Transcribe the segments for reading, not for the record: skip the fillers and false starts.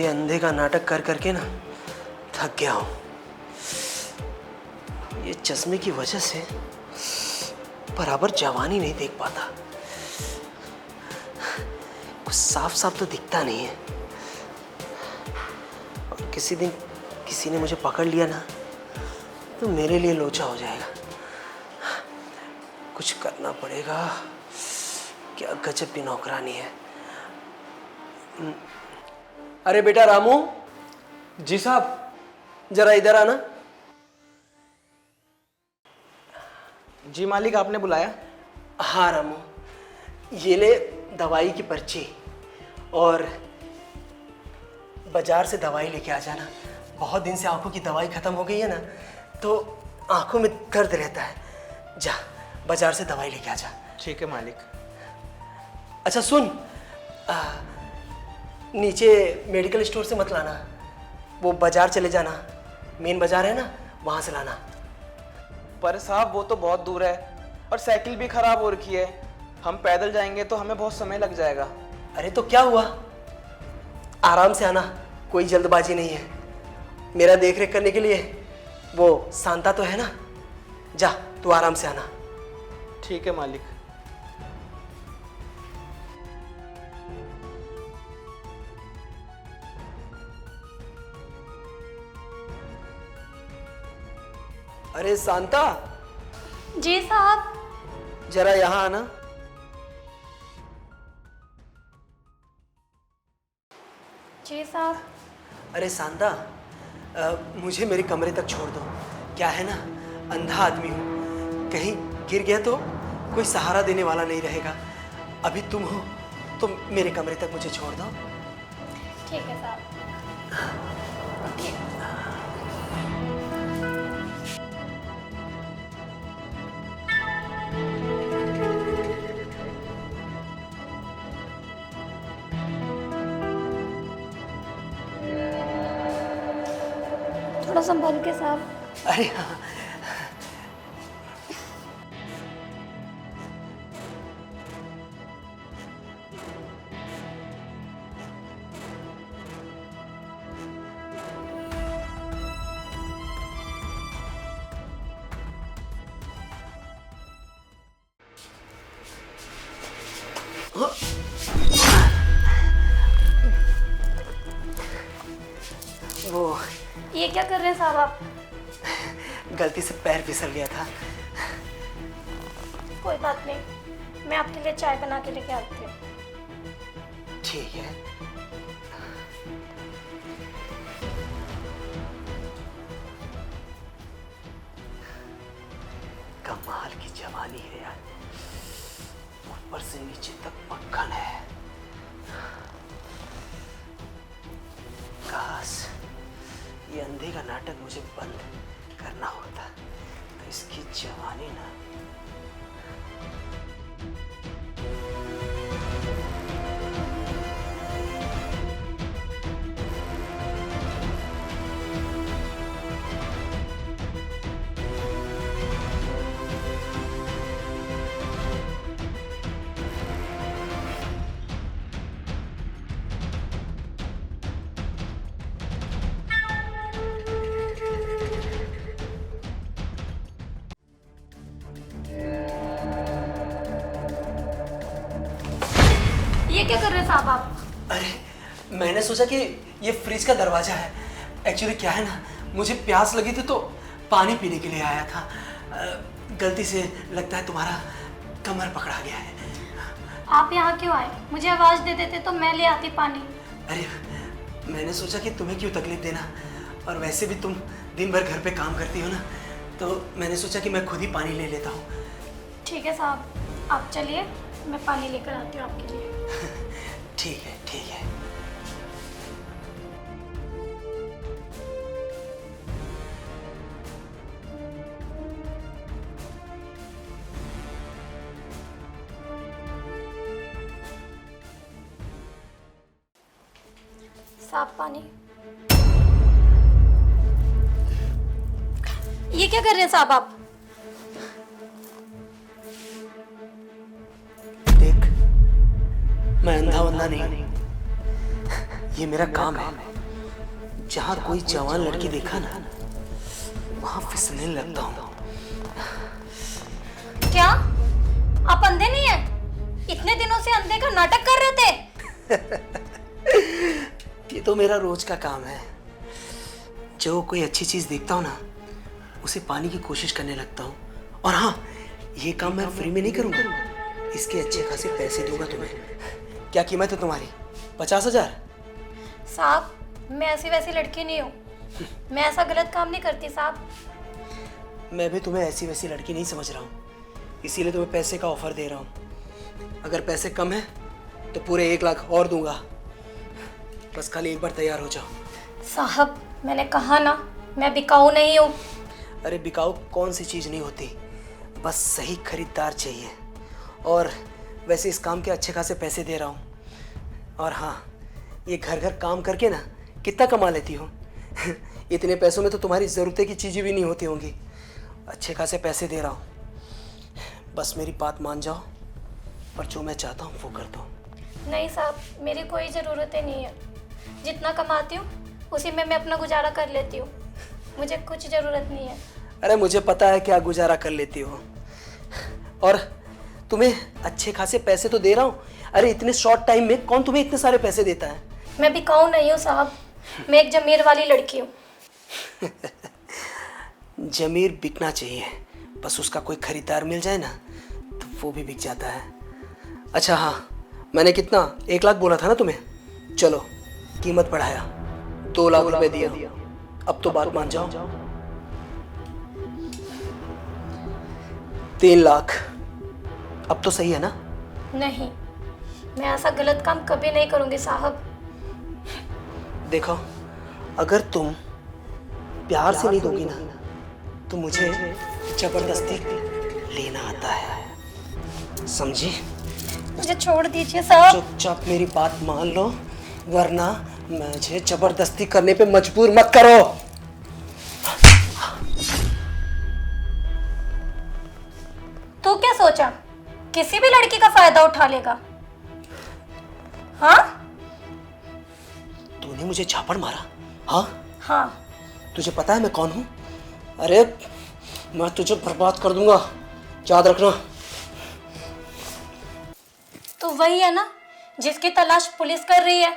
ये अंधे का नाटक कर करके ना थक गया हूँ। ये चश्मे की वजह से बराबर जवानी नहीं देख पाता। कुछ साफ साफ तो दिखता नहीं है। और किसी दिन किसी ने मुझे पकड़ लिया ना तो मेरे लिए लोचा हो जाएगा। कुछ करना पड़ेगा। क्या गजब की नौकरानी है। अरे बेटा रामू। जी साहब। जरा इधर आना। जी मालिक, आपने बुलाया? हाँ रामू, ये ले दवाई की पर्ची और बाजार से दवाई लेके आ जाना। बहुत दिन से आंखों की दवाई खत्म हो गई है ना, तो आंखों में दर्द रहता है। जा बाजार से दवाई लेके आ जा। ठीक है मालिक। अच्छा सुन, नीचे मेडिकल स्टोर से मत लाना, वो बाजार चले जाना। मेन बाजार है ना, वहाँ से लाना। पर साहब वो तो बहुत दूर है और साइकिल भी खराब हो रखी है। हम पैदल जाएंगे तो हमें बहुत समय लग जाएगा। अरे तो क्या हुआ, आराम से आना, कोई जल्दबाजी नहीं है। मेरा देख रेख करने के लिए वो शांता तो है ना। जा तू आराम से आना। ठीक है मालिक। अरे शांता। जी साहब। जरा यहाँ आना। जी साहब। अरे शांता, मुझे मेरे कमरे तक छोड़ दो। क्या है ना, अंधा आदमी हूँ, कहीं गिर गया तो कोई सहारा देने वाला नहीं रहेगा। अभी तुम हो तो मेरे कमरे तक मुझे छोड़ दो। ठीक है साहब। ठीक। थोड़ा संभल के साहब। अरे हाँ। वो ये क्या कर रहे हैं साहब आप? गलती से पैर फिसल गया था। कोई बात नहीं, मैं आपके लिए चाय बना के लेके आती हूँ। ठीक है। कमाल की जवानी है यार, ऊपर से नीचे तक मक्खन है। काश ये अंधे का नाटक मुझे बंद करना होता तो इसकी जवानी ना। ये क्या कर रहे हैं साहब आप? अरे मैंने सोचा कि ये फ्रिज का दरवाजा है। एक्चुअली क्या है ना, मुझे प्यास लगी थी तो पानी पीने के लिए आया था। गलती से लगता है तुम्हारा कमर पकड़ा गया है। आप यहाँ क्यों आए? मुझे आवाज दे देते तो मैं ले आती पानी। अरे मैंने सोचा कि तुम्हें क्यों तकलीफ देना, और वैसे भी तुम दिन भर घर पे काम करती हो ना, तो मैंने सोचा कि मैं खुद ही पानी ले लेता हूँ। ठीक है साहब, आप चलिए, मैं पानी लेकर आती हूँ आपके लिए। ठीक है ठीक है। साफ पानी। ये क्या कर रहे हैं साहब आप? देख, मैं अंधा बंदा नहीं, ये मेरा काम है। जहाँ कोई जवान लड़की देखा ना, वहाँ फिसलने लगता हूँ। क्या आप अंधे नहीं हैं? इतने दिनों से अंधे का नाटक कर रहे थे। ये तो मेरा रोज का काम है। जो कोई अच्छी चीज देखता हूँ ना, उसे पाने की कोशिश करने लगता हूँ। और हाँ, ये काम मैं फ्री में नहीं करूँगा, इसके अच्छे खासे पैसे दूंगा तुम्हें। क्या कीमत है तुम्हारी? 50,000? साहब, मैं ऐसी वैसी लड़की नहीं हूँ। मैं ऐसा गलत काम नहीं करती साहब। मैं भी तुम्हें ऐसी वैसी लड़की नहीं समझ रहा हूँ, इसीलिए तुम्हें पैसे का ऑफर दे रहा हूँ। अगर पैसे कम है तो पूरे 1 लाख और दूंगा। बस खाली एक बार तैयार हो जाओ। साहब, मैंने कहा ना, मैं बिकाऊ नहीं हूँ। अरे बिकाऊ कौन सी चीज़ नहीं होती, बस सही खरीदार चाहिए। और वैसे इस काम के अच्छे खासे पैसे दे रहा हूँ। और हाँ, ये घर घर काम करके ना कितना कमा लेती हो। इतने पैसों में तो तुम्हारी ज़रूरतें की चीज़ें भी नहीं होती होंगी। अच्छे खासे पैसे दे रहा हूँ, बस मेरी बात मान जाओ और जो मैं चाहता हूँ वो कर दो। नहीं साहब, मेरी कोई ज़रूरतें नहीं है। जितना कमाती हूँ उसी में मैं अपना गुजारा कर लेती हूँ। मुझे कुछ ज़रूरत नहीं है। अरे मुझे पता है क्या गुजारा कर लेती हो। और तुम्हें अच्छे खासे पैसे तो दे रहा हूँ। अरे इतने शॉर्ट टाइम में कौन तुम्हें इतने सारे पैसे देता है? मैं बिकाऊ नहीं हूँ साहब, मैं एक जमीर वाली लड़की हूँ। जमीर बिकना चाहिए, बस उसका कोई खरीदार मिल जाए ना तो वो भी बिक जाता है। अच्छा हाँ, मैंने कितना 1 लाख बोला था ना तुम्हें? चलो कीमत बढ़ाया, 2 लाख रुपए दिया। अब तो बात मान जाओ। 3 लाख, अब तो सही है ना? नहीं, मैं ऐसा गलत काम कभी नहीं करूँगी साहब। देखो, अगर तुम प्यार से नहीं दोगी ना तो मुझे जबरदस्ती लेना आता है, समझी? मुझे छोड़ दीजिए साहब। चुपचाप मेरी बात मान लो, वरना मुझे जबरदस्ती करने पे मजबूर मत करो। तू क्या सोचा, किसी भी लड़की का फायदा उठा लेगा? हाँ तूने मुझे झापड़ मारा? हाँ हाँ। तुझे पता है मैं कौन हूँ? अरे मैं तुझे बर्बाद कर दूंगा, याद रखना। तो वही है ना जिसकी तलाश पुलिस कर रही है।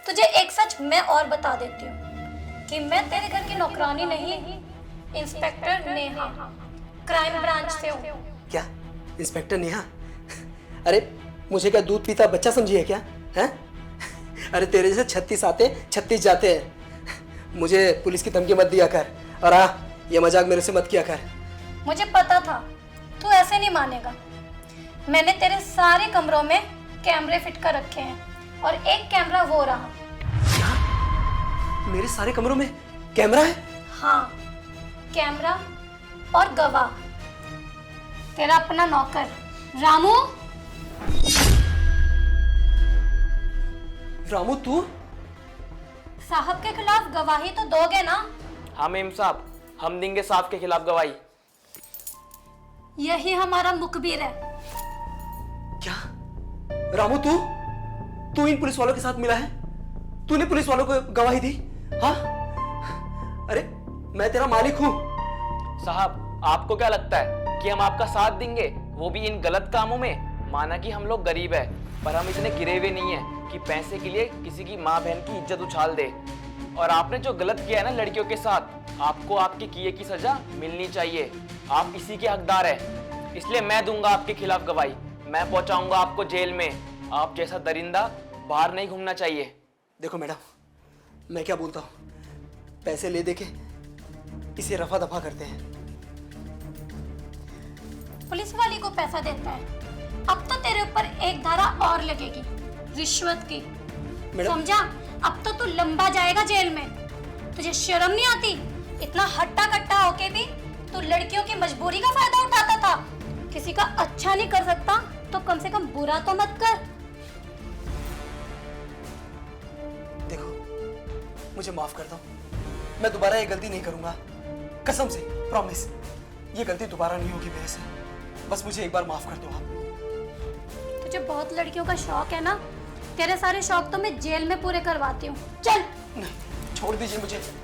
तुझे एक सच मैं और बता देती हूँ कि मैं तेरे घर की नौकरानी नहीं, इंस्पेक्टर नेहा, क्राइम ब्रांच से हूँ। क्या इंस्पेक्टर नेहा? अरे मुझे क्या दूध पीता बच्चा समझी है क्या? हैं? अरे तेरे जैसे 36 आते 36 जाते हैं। मुझे पुलिस की धमकी मत दिया कर, और हाँ, ये मजाक मेरे से मत किया कर। मुझे पता था तू ऐसे नहीं मानेगा। मैंने तेरे सारे कमरों में कैमरे फिट कर रखे हैं और एक कैमरा वो रहा। मेरे सारे कमरों में कैमरा है? हाँ, कैमरा और गवाह, तेरा अपना नौकर रामू। रामू तू? साहब के खिलाफ गवाही तो दोगे ना? हाँ मेम साहब, हम देंगे साहब के खिलाफ गवाही। यही हमारा मुखबिर है। क्या रामू तू इन पुलिस वालों के साथ मिला है? तूने पुलिस वालों को गवाही दी? हाँ? अरे मैं तेरा मालिक हूँ। साहब, आपको क्या लगता है कि हम आपका साथ देंगे, वो भी इन गलत कामों में? माना कि हम लोग गरीब है, पर हम इतने गिरे हुए नहीं है कि पैसे के लिए किसी की माँ बहन की इज्जत उछाल दे। और आपने जो गलत किया है ना लड़कियों के साथ, आपको आपके किए की सजा मिलनी चाहिए। आप इसी के हकदार हैं, इसलिए मैं दूंगा आपके खिलाफ गवाही। मैं पहुंचाऊंगा आपको जेल में। आप जैसा दरिंदा बाहर नहीं घूमना चाहिए। देखो मैडम, मैं क्या बोलता हूँ, पैसे ले दे के इसे रफा दफा करते हैं। पुलिस वाली को पैसा देता है, अब तो तेरे ऊपर एक धारा और लगेगी, रिश्वत की। मैडम, समझा? अब तो तू लंबा जाएगा जेल में। तुझे शर्म नहीं आती? इतना हट्टा कट्टा होके भी तू लड़कियों की मजबूरी का फायदा उठाता था। किसी का अच्छा नहीं कर सकता तो कम से कम बुरा तो मत कर। देखो मुझे माफ कर दो, मैं दोबारा ये गलती नहीं करूंगा, कसम से, प्रॉमिस। ये गलती दोबारा नहीं होगी मेरे से। बस मुझे एक बार माफ कर दो आप। तुझे बहुत लड़कियों का शौक है ना? तेरे सारे शौक तो मैं जेल में पूरे करवाती हूँ। चल। नहीं, छोड़ दीजिए मुझे।